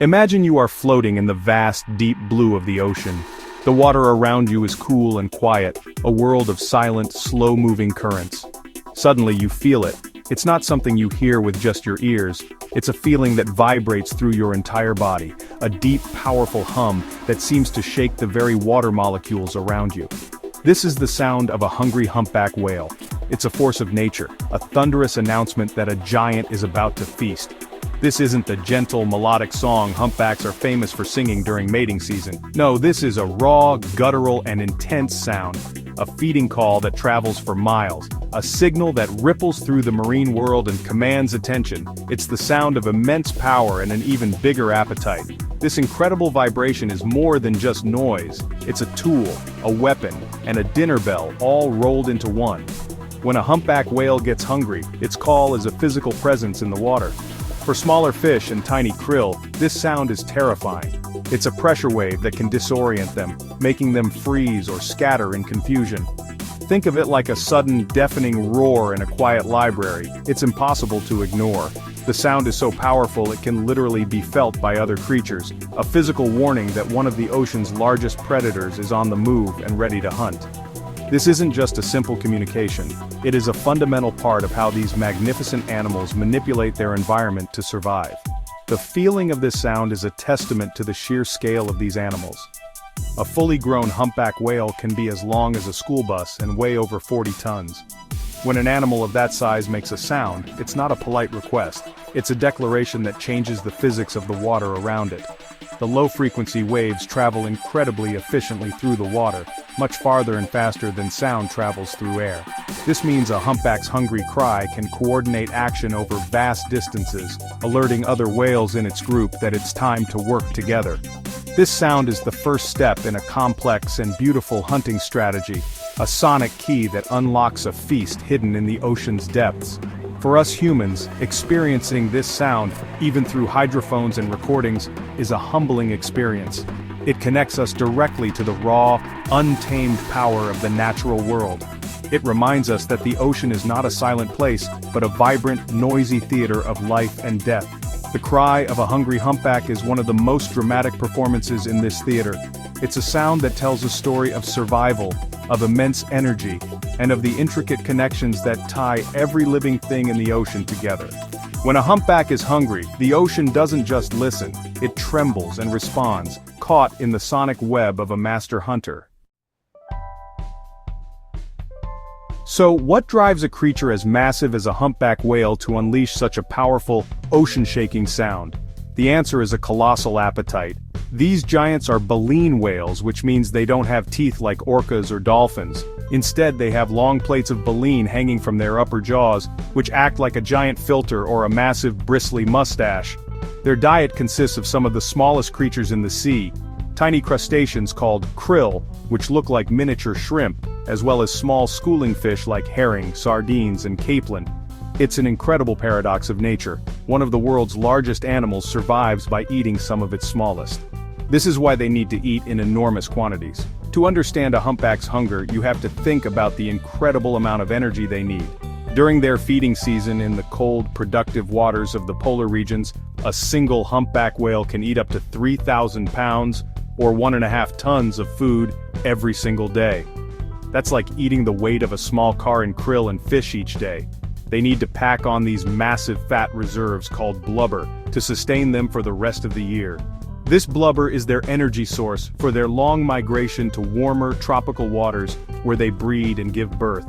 Imagine you are floating in the vast, deep blue of the ocean. The water around you is cool and quiet, a world of silent, slow-moving currents. Suddenly you feel it. It's not something you hear with just your ears, it's a feeling that vibrates through your entire body, a deep, powerful hum that seems to shake the very water molecules around you. This is the sound of a hungry humpback whale. It's a force of nature, a thunderous announcement that a giant is about to feast. This isn't the gentle, melodic song humpbacks are famous for singing during mating season. No, this is a raw, guttural, and intense sound. A feeding call that travels for miles. A signal that ripples through the marine world and commands attention. It's the sound of immense power and an even bigger appetite. This incredible vibration is more than just noise. It's a tool, a weapon, and a dinner bell all rolled into one. When a humpback whale gets hungry, its call is a physical presence in the water. For smaller fish and tiny krill, this sound is terrifying. It's a pressure wave that can disorient them, making them freeze or scatter in confusion. Think of it like a sudden, deafening roar in a quiet library. It's impossible to ignore. The sound is so powerful it can literally be felt by other creatures, a physical warning that one of the ocean's largest predators is on the move and ready to hunt. This isn't just a simple communication, it is a fundamental part of how these magnificent animals manipulate their environment to survive. The feeling of this sound is a testament to the sheer scale of these animals. A fully grown humpback whale can be as long as a school bus and weigh over 40 tons. When an animal of that size makes a sound, it's not a polite request, it's a declaration that changes the physics of the water around it. The low-frequency waves travel incredibly efficiently through the water, much farther and faster than sound travels through air. This means a humpback's hungry cry can coordinate action over vast distances, alerting other whales in its group that it's time to work together. This sound is the first step in a complex and beautiful hunting strategy, a sonic key that unlocks a feast hidden in the ocean's depths. For us humans, experiencing this sound, even through hydrophones and recordings, is a humbling experience. It connects us directly to the raw, untamed power of the natural world. It reminds us that the ocean is not a silent place, but a vibrant, noisy theater of life and death. The cry of a hungry humpback is one of the most dramatic performances in this theater. It's a sound that tells a story of survival, of immense energy, and of the intricate connections that tie every living thing in the ocean together. When a humpback is hungry, the ocean doesn't just listen, it trembles and responds, caught in the sonic web of a master hunter. So, what drives a creature as massive as a humpback whale to unleash such a powerful, ocean-shaking sound? The answer is a colossal appetite. These giants are baleen whales, which means they don't have teeth like orcas or dolphins. Instead, they have long plates of baleen hanging from their upper jaws, which act like a giant filter or a massive bristly mustache. Their diet consists of some of the smallest creatures in the sea, tiny crustaceans called krill, which look like miniature shrimp, as well as small schooling fish like herring, sardines, and capelin. It's an incredible paradox of nature. One of the world's largest animals survives by eating some of its smallest. This is why they need to eat in enormous quantities. To understand a humpback's hunger, you have to think about the incredible amount of energy they need. During their feeding season in the cold, productive waters of the polar regions, a single humpback whale can eat up to 3,000 pounds, or 1.5 tons of food, every single day. That's like eating the weight of a small car in krill and fish each day. They need to pack on these massive fat reserves called blubber to sustain them for the rest of the year. This blubber is their energy source for their long migration to warmer, tropical waters where they breed and give birth.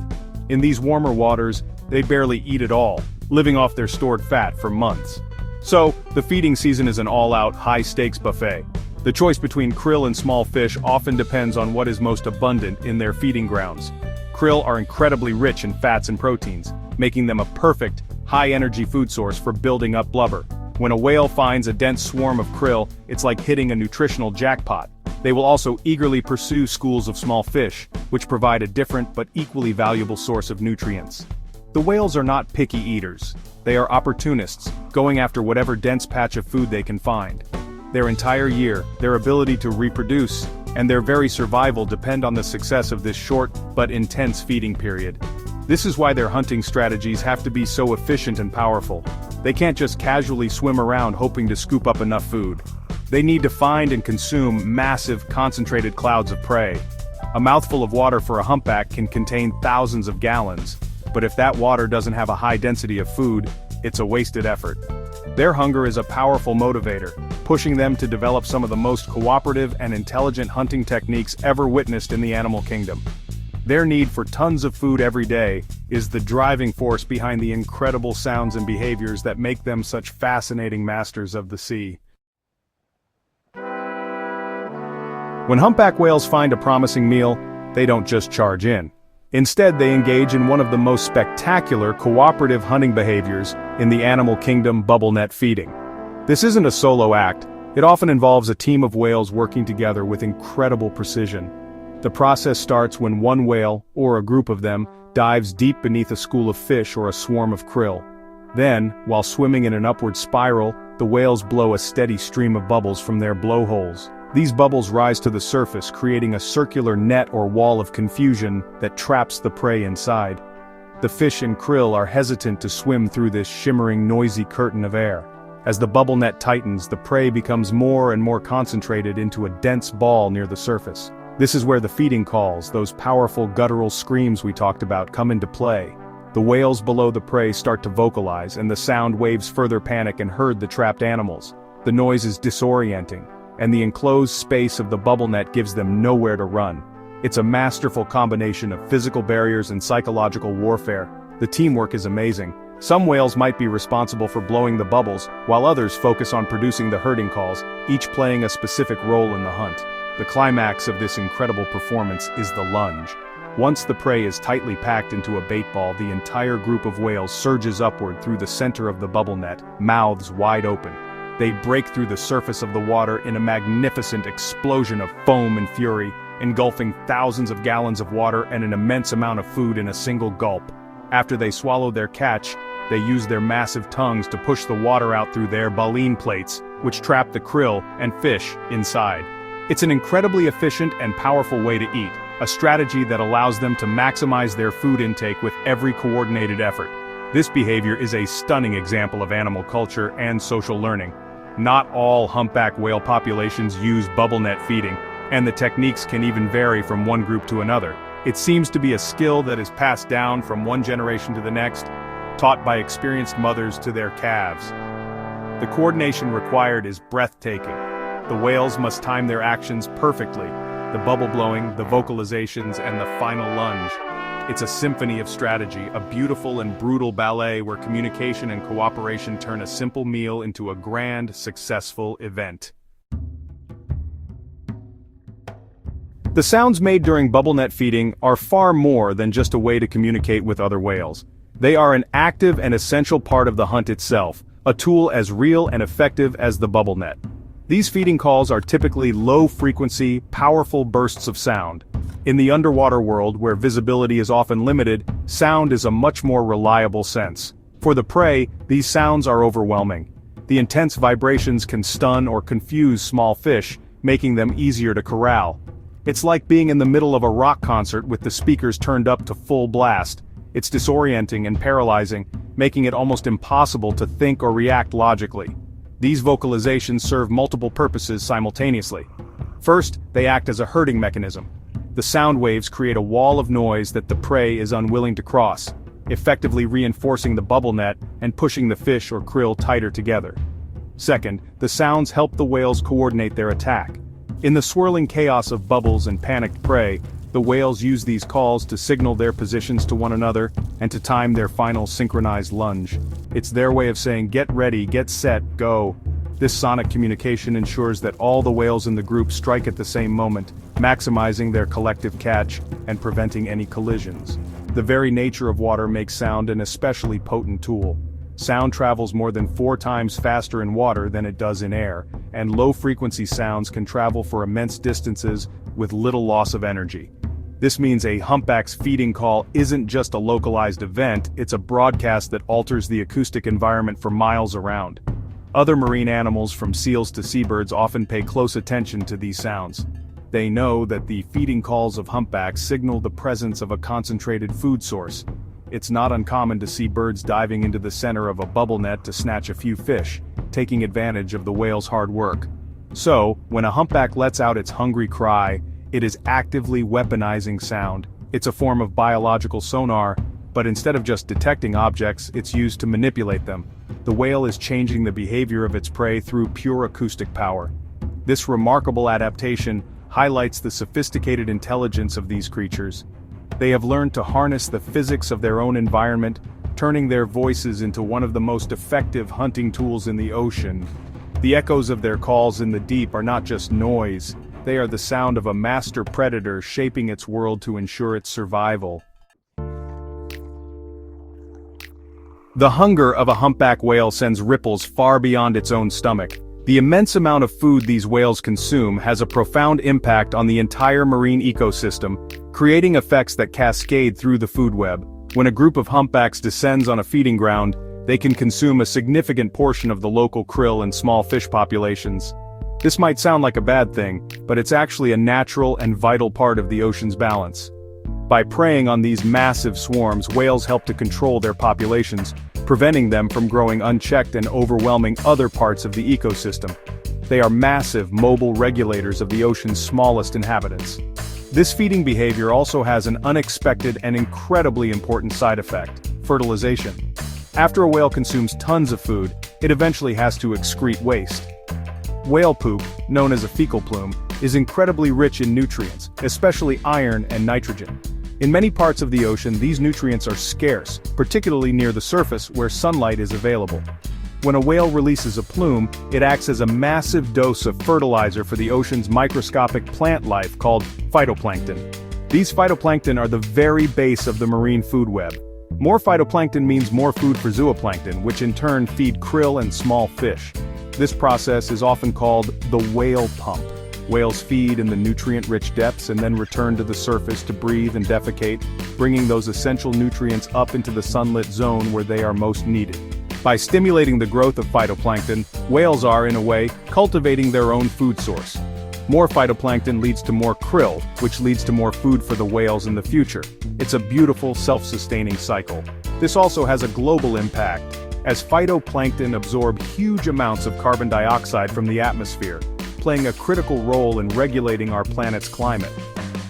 In these warmer waters, they barely eat at all, living off their stored fat for months. So, the feeding season is an all-out, high-stakes buffet. The choice between krill and small fish often depends on what is most abundant in their feeding grounds. Krill are incredibly rich in fats and proteins, making them a perfect, high-energy food source for building up blubber. When a whale finds a dense swarm of krill, it's like hitting a nutritional jackpot. They will also eagerly pursue schools of small fish, which provide a different but equally valuable source of nutrients. The whales are not picky eaters. They are opportunists, going after whatever dense patch of food they can find. Their entire year, their ability to reproduce, and their very survival depend on the success of this short but intense feeding period. This is why their hunting strategies have to be so efficient and powerful. They can't just casually swim around hoping to scoop up enough food. They need to find and consume massive, concentrated clouds of prey. A mouthful of water for a humpback can contain thousands of gallons, but if that water doesn't have a high density of food, it's a wasted effort. Their hunger is a powerful motivator, pushing them to develop some of the most cooperative and intelligent hunting techniques ever witnessed in the animal kingdom. Their need for tons of food every day is the driving force behind the incredible sounds and behaviors that make them such fascinating masters of the sea. When humpback whales find a promising meal, they don't just charge in. Instead, they engage in one of the most spectacular cooperative hunting behaviors in the animal kingdom: bubble net feeding. This isn't a solo act. It often involves a team of whales working together with incredible precision. The process starts when one whale, or a group of them, dives deep beneath a school of fish or a swarm of krill. Then, while swimming in an upward spiral, the whales blow a steady stream of bubbles from their blowholes. These bubbles rise to the surface, creating a circular net or wall of confusion that traps the prey inside. The fish and krill are hesitant to swim through this shimmering, noisy curtain of air. As the bubble net tightens, the prey becomes more and more concentrated into a dense ball near the surface. This is where the feeding calls, those powerful guttural screams we talked about, come into play. The whales below the prey start to vocalize, and the sound waves further panic and herd the trapped animals. The noise is disorienting, and the enclosed space of the bubble net gives them nowhere to run. It's a masterful combination of physical barriers and psychological warfare. The teamwork is amazing. Some whales might be responsible for blowing the bubbles, while others focus on producing the herding calls, each playing a specific role in the hunt. The climax of this incredible performance is the lunge. Once the prey is tightly packed into a bait ball, the entire group of whales surges upward through the center of the bubble net, mouths wide open. They break through the surface of the water in a magnificent explosion of foam and fury, engulfing thousands of gallons of water and an immense amount of food in a single gulp. After they swallow their catch, they use their massive tongues to push the water out through their baleen plates, which trap the krill and fish inside. It's an incredibly efficient and powerful way to eat, a strategy that allows them to maximize their food intake with every coordinated effort. This behavior is a stunning example of animal culture and social learning. Not all humpback whale populations use bubble net feeding, and the techniques can even vary from one group to another. It seems to be a skill that is passed down from one generation to the next, taught by experienced mothers to their calves. The coordination required is breathtaking. The whales must time their actions perfectly: the bubble blowing, the vocalizations, and the final lunge. It's a symphony of strategy, a beautiful and brutal ballet where communication and cooperation turn a simple meal into a grand, successful event. The sounds made during bubble net feeding are far more than just a way to communicate with other whales. They are an active and essential part of the hunt itself, a tool as real and effective as the bubble net. These feeding calls are typically low-frequency, powerful bursts of sound. In the underwater world, where visibility is often limited, sound is a much more reliable sense. For the prey, these sounds are overwhelming. The intense vibrations can stun or confuse small fish, making them easier to corral. It's like being in the middle of a rock concert with the speakers turned up to full blast. It's disorienting and paralyzing, making it almost impossible to think or react logically. These vocalizations serve multiple purposes simultaneously. First, they act as a herding mechanism. The sound waves create a wall of noise that the prey is unwilling to cross, effectively reinforcing the bubble net and pushing the fish or krill tighter together. Second, the sounds help the whales coordinate their attack. In the swirling chaos of bubbles and panicked prey, the whales use these calls to signal their positions to one another and to time their final synchronized lunge. It's their way of saying, "Get ready, get set, go." This sonic communication ensures that all the whales in the group strike at the same moment, maximizing their collective catch and preventing any collisions. The very nature of water makes sound an especially potent tool. Sound travels more than 4 times faster in water than it does in air, and low-frequency sounds can travel for immense distances with little loss of energy. This means a humpback's feeding call isn't just a localized event, it's a broadcast that alters the acoustic environment for miles around. Other marine animals, from seals to seabirds, often pay close attention to these sounds. They know that the feeding calls of humpbacks signal the presence of a concentrated food source. It's not uncommon to see birds diving into the center of a bubble net to snatch a few fish, taking advantage of the whale's hard work. So, when a humpback lets out its hungry cry, it is actively weaponizing sound. It's a form of biological sonar, but instead of just detecting objects, it's used to manipulate them. The whale is changing the behavior of its prey through pure acoustic power. This remarkable adaptation highlights the sophisticated intelligence of these creatures. They have learned to harness the physics of their own environment, turning their voices into one of the most effective hunting tools in the ocean. The echoes of their calls in the deep are not just noise, they are the sound of a master predator shaping its world to ensure its survival. The hunger of a humpback whale sends ripples far beyond its own stomach. The immense amount of food these whales consume has a profound impact on the entire marine ecosystem, creating effects that cascade through the food web. When a group of humpbacks descends on a feeding ground, they can consume a significant portion of the local krill and small fish populations. This might sound like a bad thing, but it's actually a natural and vital part of the ocean's balance. By preying on these massive swarms, whales help to control their populations, preventing them from growing unchecked and overwhelming other parts of the ecosystem. They are massive, mobile regulators of the ocean's smallest inhabitants. This feeding behavior also has an unexpected and incredibly important side effect: fertilization. After a whale consumes tons of food, it eventually has to excrete waste. Whale poop, known as a fecal plume, is incredibly rich in nutrients, especially iron and nitrogen. In many parts of the ocean, these nutrients are scarce, particularly near the surface where sunlight is available. When a whale releases a plume, it acts as a massive dose of fertilizer for the ocean's microscopic plant life called phytoplankton. These phytoplankton are the very base of the marine food web. More phytoplankton means more food for zooplankton, which in turn feed krill and small fish. This process is often called the whale pump. Whales feed in the nutrient-rich depths and then return to the surface to breathe and defecate, bringing those essential nutrients up into the sunlit zone where they are most needed. By stimulating the growth of phytoplankton, whales are, in a way, cultivating their own food source. More phytoplankton leads to more krill, which leads to more food for the whales in the future. It's a beautiful, self-sustaining cycle. This also has a global impact, as phytoplankton absorb huge amounts of carbon dioxide from the atmosphere, playing a critical role in regulating our planet's climate.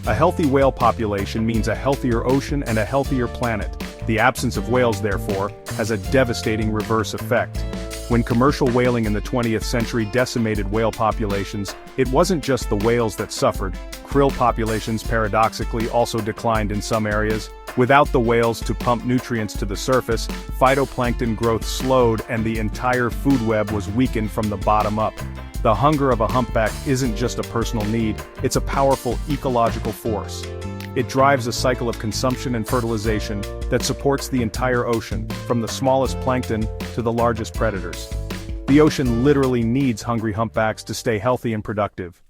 A healthy whale population means a healthier ocean and a healthier planet. The absence of whales, therefore, has a devastating reverse effect. When commercial whaling in the 20th century decimated whale populations, it wasn't just the whales that suffered. Krill populations paradoxically also declined in some areas. Without the whales to pump nutrients to the surface, phytoplankton growth slowed and the entire food web was weakened from the bottom up. The hunger of a humpback isn't just a personal need, it's a powerful ecological force. It drives a cycle of consumption and fertilization that supports the entire ocean, from the smallest plankton to the largest predators. The ocean literally needs hungry humpbacks to stay healthy and productive.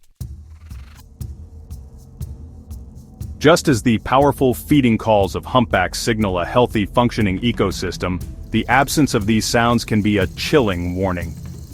Just as the powerful feeding calls of humpbacks signal a healthy, functioning ecosystem, the absence of these sounds can be a chilling warning.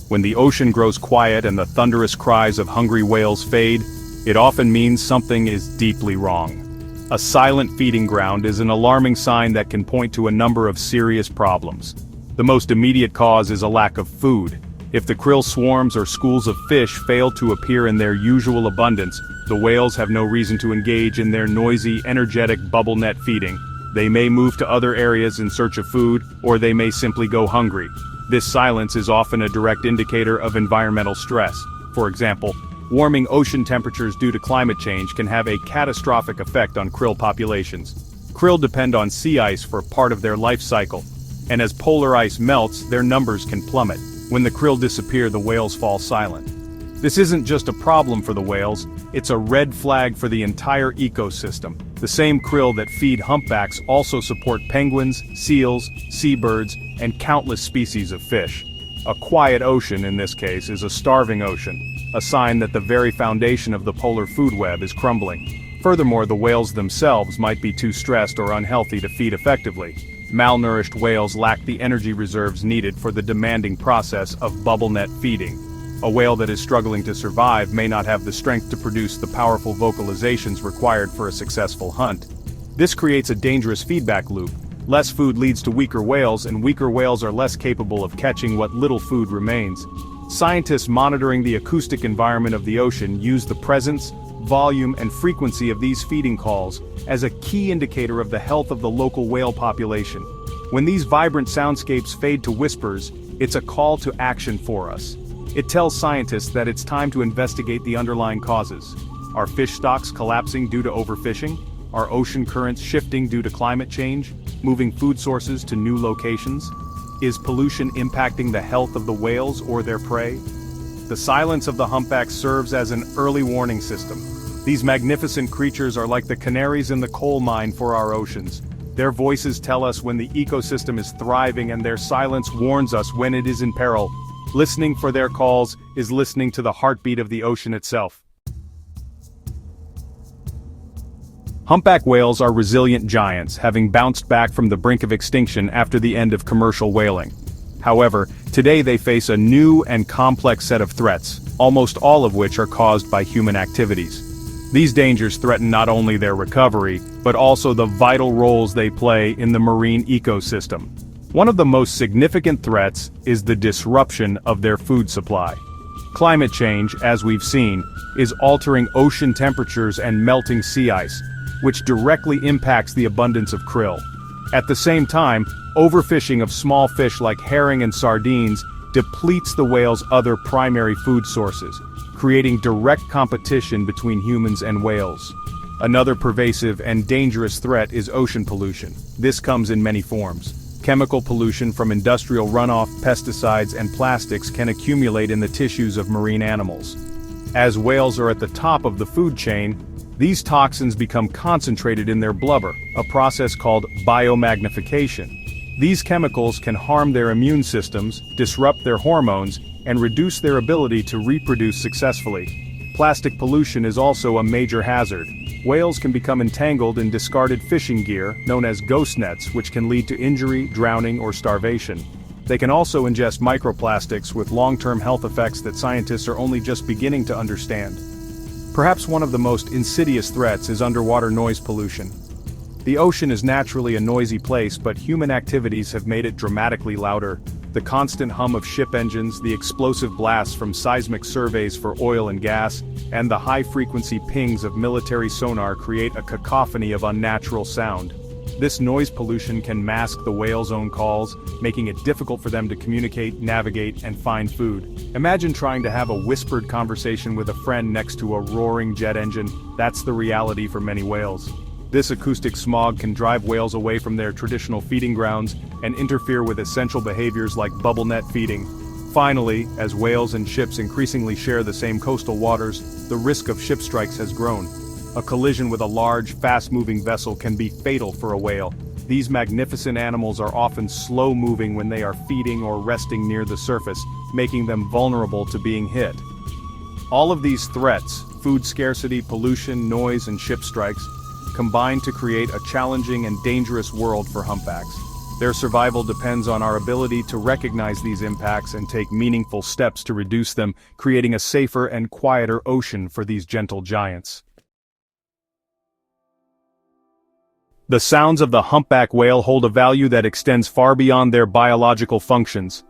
When the ocean grows quiet and the thunderous cries of hungry whales fade, it often means something is deeply wrong. A silent feeding ground is an alarming sign that can point to a number of serious problems. The most immediate cause is a lack of food. If the krill swarms or schools of fish fail to appear in their usual abundance, the whales have no reason to engage in their noisy, energetic bubble net feeding. They may move to other areas in search of food, or they may simply go hungry. This silence is often a direct indicator of environmental stress. For example, warming ocean temperatures due to climate change can have a catastrophic effect on krill populations. Krill depend on sea ice for part of their life cycle, and as polar ice melts, their numbers can plummet. When the krill disappear, the whales fall silent. This isn't just a problem for the whales, it's a red flag for the entire ecosystem. The same krill that feed humpbacks also support penguins, seals, seabirds, and countless species of fish. A quiet ocean, in this case, is a starving ocean, a sign that the very foundation of the polar food web is crumbling. Furthermore, the whales themselves might be too stressed or unhealthy to feed effectively. Malnourished whales lack the energy reserves needed for the demanding process of bubble net feeding. A whale that is struggling to survive may not have the strength to produce the powerful vocalizations required for a successful hunt. This creates a dangerous feedback loop. Less food leads to weaker whales, and weaker whales are less capable of catching what little food remains. Scientists monitoring the acoustic environment of the ocean use the presence, volume, and frequency of these feeding calls as a key indicator of the health of the local whale population. When these vibrant soundscapes fade to whispers, it's a call to action for us. It tells scientists that it's time to investigate the underlying causes. Are fish stocks collapsing due to overfishing? Are ocean currents shifting due to climate change, moving food sources to new locations? Is pollution impacting the health of the whales or their prey? The silence of the humpback serves as an early warning system. These magnificent creatures are like the canaries in the coal mine for our oceans. Their voices tell us when the ecosystem is thriving, and their silence warns us when it is in peril. Listening for their calls is listening to the heartbeat of the ocean itself. Humpback whales are resilient giants, having bounced back from the brink of extinction after the end of commercial whaling. However, today they face a new and complex set of threats, almost all of which are caused by human activities. These dangers threaten not only their recovery, but also the vital roles they play in the marine ecosystem. One of the most significant threats is the disruption of their food supply. Climate change, as we've seen, is altering ocean temperatures and melting sea ice, which directly impacts the abundance of krill. At the same time, overfishing of small fish like herring and sardines depletes the whale's other primary food sources, creating direct competition between humans and whales. Another pervasive and dangerous threat is ocean pollution. This comes in many forms. Chemical pollution from industrial runoff, pesticides, and plastics can accumulate in the tissues of marine animals. As whales are at the top of the food chain, these toxins become concentrated in their blubber, a process called biomagnification. These chemicals can harm their immune systems, disrupt their hormones, and reduce their ability to reproduce successfully. Plastic pollution is also a major hazard. Whales can become entangled in discarded fishing gear, known as ghost nets, which can lead to injury, drowning, or starvation. They can also ingest microplastics with long-term health effects that scientists are only just beginning to understand. Perhaps one of the most insidious threats is underwater noise pollution. The ocean is naturally a noisy place, but human activities have made it dramatically louder. The constant hum of ship engines, the explosive blasts from seismic surveys for oil and gas, and the high-frequency pings of military sonar create a cacophony of unnatural sound. This noise pollution can mask the whales' own calls, making it difficult for them to communicate, navigate, and find food. Imagine trying to have a whispered conversation with a friend next to a roaring jet engine. That's the reality for many whales. This acoustic smog can drive whales away from their traditional feeding grounds and interfere with essential behaviors like bubble net feeding. Finally, as whales and ships increasingly share the same coastal waters, the risk of ship strikes has grown. A collision with a large, fast-moving vessel can be fatal for a whale. These magnificent animals are often slow-moving when they are feeding or resting near the surface, making them vulnerable to being hit. All of these threats, food scarcity, pollution, noise, and ship strikes, combine to create a challenging and dangerous world for humpbacks. Their survival depends on our ability to recognize these impacts and take meaningful steps to reduce them, creating a safer and quieter ocean for these gentle giants. The sounds of the humpback whale hold a value that extends far beyond their biological functions.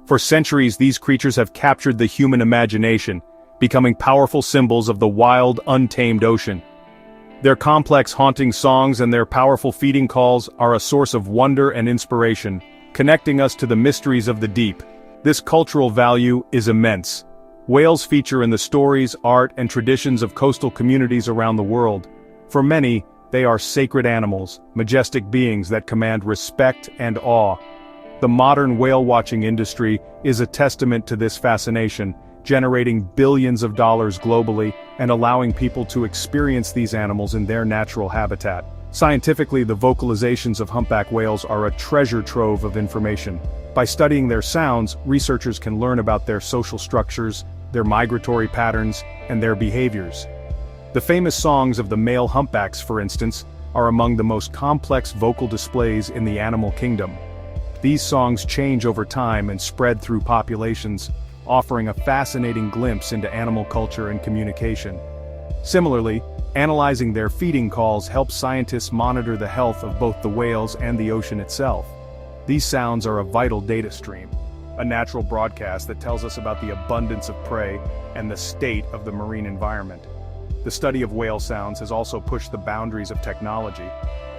For centuries, these creatures have captured the human imagination, becoming powerful symbols of the wild, untamed ocean. Their complex haunting songs and their powerful feeding calls are a source of wonder and inspiration, connecting us to the mysteries of the deep. This cultural value is immense. Whales feature in the stories, art, and traditions of coastal communities around the world. For many, they are sacred animals, majestic beings that command respect and awe. The modern whale-watching industry is a testament to this fascination, generating billions of dollars globally and allowing people to experience these animals in their natural habitat. Scientifically, the vocalizations of humpback whales are a treasure trove of information. By studying their sounds, researchers can learn about their social structures, their migratory patterns, and their behaviors. The famous songs of the male humpbacks, for instance, are among the most complex vocal displays in the animal kingdom. These songs change over time and spread through populations, offering a fascinating glimpse into animal culture and communication. Similarly, analyzing their feeding calls helps scientists monitor the health of both the whales and the ocean itself. These sounds are a vital data stream. a natural broadcast that tells us about the abundance of prey and the state of the marine environment. The study of whale sounds has also pushed the boundaries of technology.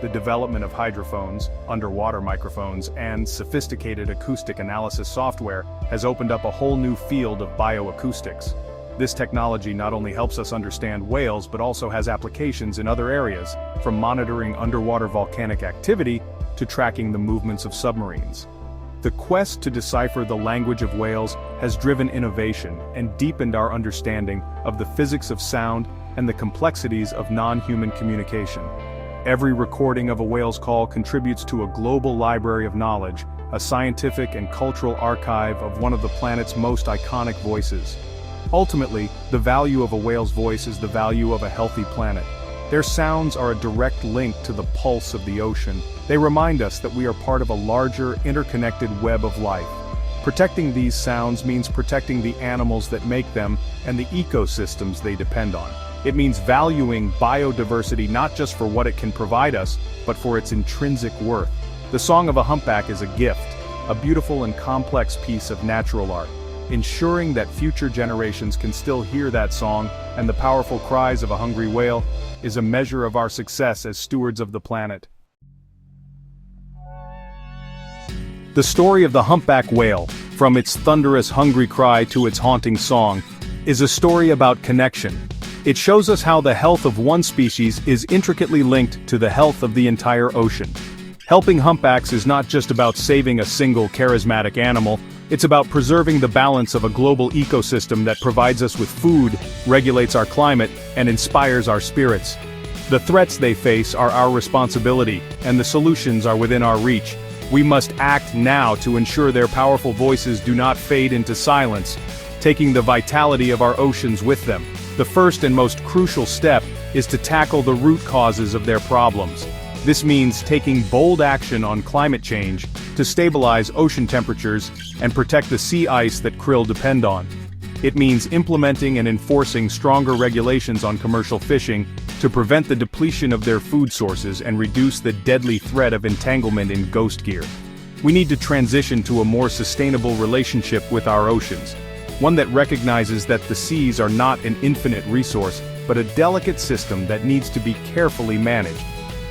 The development of hydrophones, underwater microphones, and sophisticated acoustic analysis software has opened up a whole new field of bioacoustics. This technology not only helps us understand whales but also has applications in other areas, from monitoring underwater volcanic activity to tracking the movements of submarines. The quest to decipher the language of whales has driven innovation and deepened our understanding of the physics of sound and the complexities of non-human communication. Every recording of a whale's call contributes to a global library of knowledge, a scientific and cultural archive of one of the planet's most iconic voices. Ultimately, the value of a whale's voice is the value of a healthy planet. Their sounds are a direct link to the pulse of the ocean. They remind us that we are part of a larger, interconnected web of life. Protecting these sounds means protecting the animals that make them and the ecosystems they depend on. It means valuing biodiversity not just for what it can provide us, but for its intrinsic worth. The song of a humpback is a gift, a beautiful and complex piece of natural art. Ensuring that future generations can still hear that song and the powerful cries of a hungry whale is a measure of our success as stewards of the planet. The story of the humpback whale, from its thunderous hungry cry to its haunting song, is a story about connection. It shows us how the health of one species is intricately linked to the health of the entire ocean. Helping humpbacks is not just about saving a single charismatic animal, it's about preserving the balance of a global ecosystem that provides us with food, regulates our climate, and inspires our spirits. The threats they face are our responsibility, and the solutions are within our reach. We must act now to ensure their powerful voices do not fade into silence, taking the vitality of our oceans with them. The first and most crucial step is to tackle the root causes of their problems. This means taking bold action on climate change to stabilize ocean temperatures and protect the sea ice that krill depend on. It means implementing and enforcing stronger regulations on commercial fishing to prevent the depletion of their food sources and reduce the deadly threat of entanglement in ghost gear. We need to transition to a more sustainable relationship with our oceans, one that recognizes that the seas are not an infinite resource, but a delicate system that needs to be carefully managed.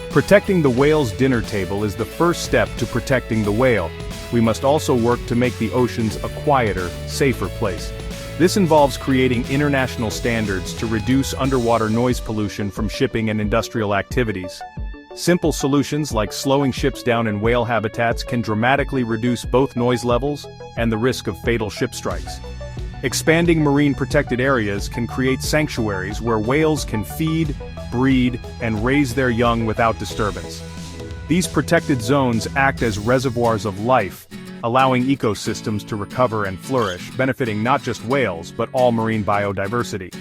Protecting the whale's dinner table is the first step to protecting the whale. We must also work to make the oceans a quieter, safer place. This involves creating international standards to reduce underwater noise pollution from shipping and industrial activities. Simple solutions like slowing ships down in whale habitats can dramatically reduce both noise levels and the risk of fatal ship strikes. Expanding marine protected areas can create sanctuaries where whales can feed, breed, and raise their young without disturbance. These protected zones act as reservoirs of life, allowing ecosystems to recover and flourish, benefiting not just whales but all marine biodiversity.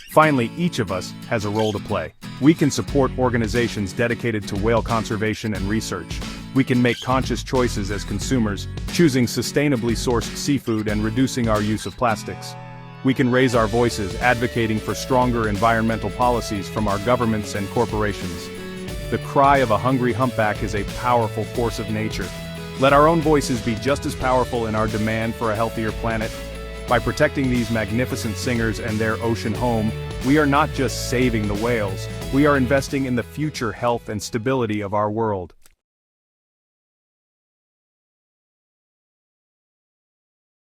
Finally, each of us has a role to play. We can support organizations dedicated to whale conservation and research. We can make conscious choices as consumers, choosing sustainably sourced seafood and reducing our use of plastics. We can raise our voices, advocating for stronger environmental policies from our governments and corporations. The cry of a hungry humpback is a powerful force of nature. Let our own voices be just as powerful in our demand for a healthier planet. By protecting these magnificent singers and their ocean home, we are not just saving the whales, we are investing in the future health and stability of our world.